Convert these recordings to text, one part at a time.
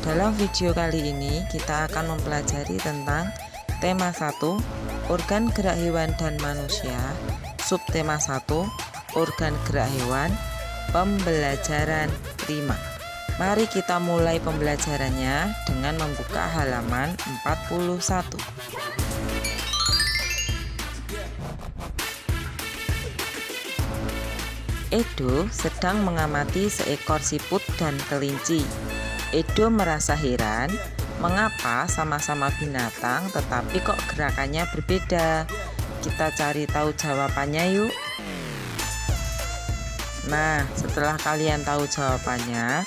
Dalam video kali ini kita akan mempelajari tentang tema 1, organ gerak hewan dan manusia, subtema 1, organ gerak hewan, pembelajaran 5. Mari kita mulai pembelajarannya dengan membuka halaman 41. Edo sedang mengamati seekor siput dan kelinci. Edo merasa heran, mengapa sama-sama binatang tetapi kok gerakannya berbeda. Kita cari tahu jawabannya yuk. Nah, setelah kalian tahu jawabannya,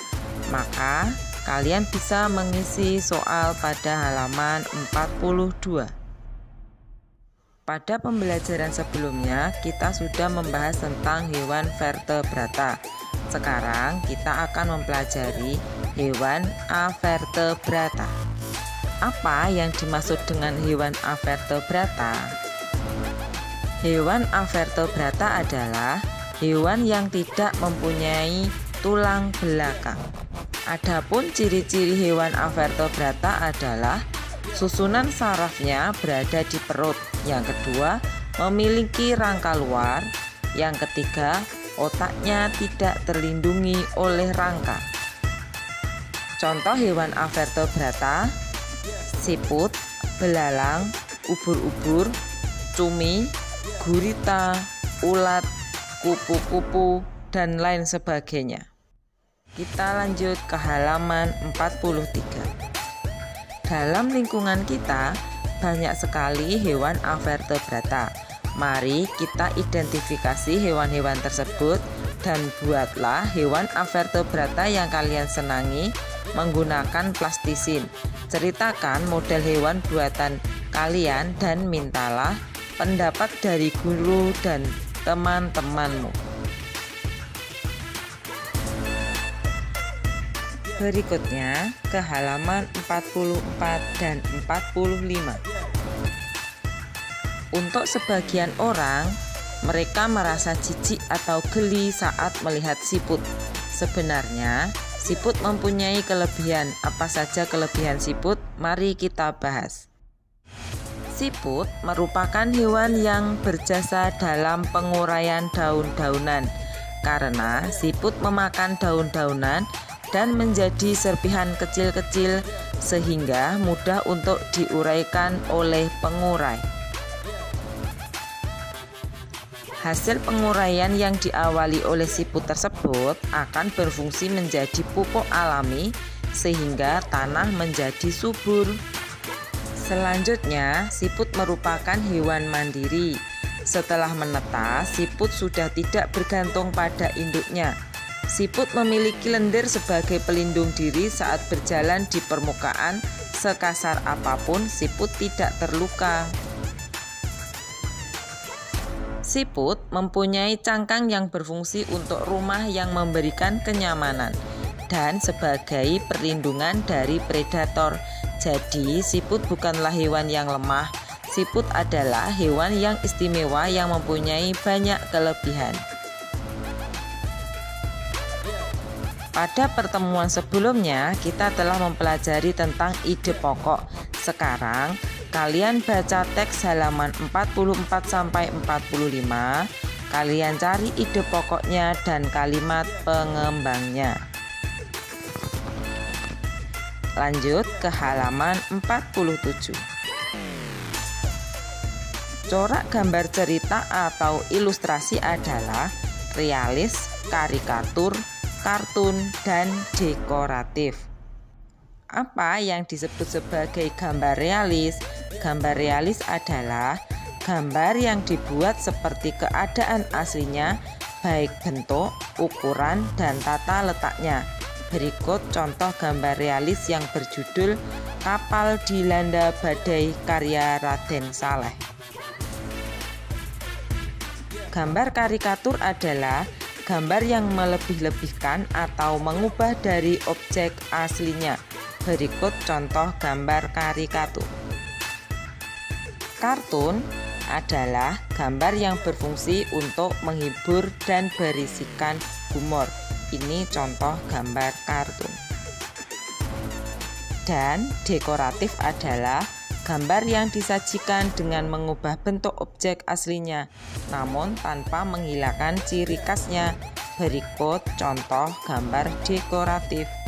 maka kalian bisa mengisi soal pada halaman 42. Pada pembelajaran sebelumnya, kita sudah membahas tentang hewan vertebrata. Sekarang kita akan mempelajari hewan avertebrata. Apa yang dimaksud dengan hewan avertebrata? Hewan avertebrata adalah hewan yang tidak mempunyai tulang belakang. Adapun ciri-ciri hewan avertebrata adalah susunan sarafnya berada di perut. Yang kedua, memiliki rangka luar. Yang ketiga, otaknya tidak terlindungi oleh rangka. Contoh hewan avertebrata: siput, belalang, ubur-ubur, cumi, gurita, ulat, kupu-kupu, dan lain sebagainya. Kita lanjut ke halaman 43. Dalam lingkungan kita, banyak sekali hewan avertebrata. Mari kita identifikasi hewan-hewan tersebut dan buatlah hewan avertebrata yang kalian senangi menggunakan plastisin. Ceritakan model hewan buatan kalian dan mintalah pendapat dari guru dan teman-temanmu. Berikutnya ke halaman 44 dan 45. Untuk sebagian orang, mereka merasa jijik atau geli saat melihat siput. Sebenarnya, siput mempunyai kelebihan. Apa saja kelebihan siput? Mari kita bahas. Siput merupakan hewan yang berjasa dalam penguraian daun-daunan. Karena siput memakan daun-daunan dan menjadi serpihan kecil-kecil sehingga mudah untuk diuraikan oleh pengurai. Hasil penguraian yang diawali oleh siput tersebut akan berfungsi menjadi pupuk alami sehingga tanah menjadi subur. Selanjutnya, siput merupakan hewan mandiri. Setelah menetas, siput sudah tidak bergantung pada induknya. Siput memiliki lendir sebagai pelindung diri saat berjalan di permukaan. Sekasar apapun, siput tidak terluka. Siput mempunyai cangkang yang berfungsi untuk rumah yang memberikan kenyamanan dan sebagai perlindungan dari predator. Jadi, siput bukanlah hewan yang lemah. Siput adalah hewan yang istimewa yang mempunyai banyak kelebihan. Pada pertemuan sebelumnya, kita telah mempelajari tentang ide pokok. Sekarang, kalian baca teks halaman 44 sampai 45. Kalian cari ide pokoknya dan kalimat pengembangnya. Lanjut ke halaman 47. Corak gambar cerita atau ilustrasi adalah realis, karikatur, kartun, dan dekoratif. Apa yang disebut sebagai gambar realis? Gambar realis adalah gambar yang dibuat seperti keadaan aslinya, baik bentuk, ukuran, dan tata letaknya. Berikut contoh gambar realis yang berjudul Kapal Dilanda Badai karya Raden Saleh. Gambar karikatur adalah gambar yang melebih-lebihkan atau mengubah dari objek aslinya. Berikut contoh gambar karikatur. Kartun adalah gambar yang berfungsi untuk menghibur dan berisikan humor. Ini contoh gambar kartun. Dan dekoratif adalah gambar yang disajikan dengan mengubah bentuk objek aslinya, namun tanpa menghilangkan ciri khasnya. Berikut contoh gambar dekoratif.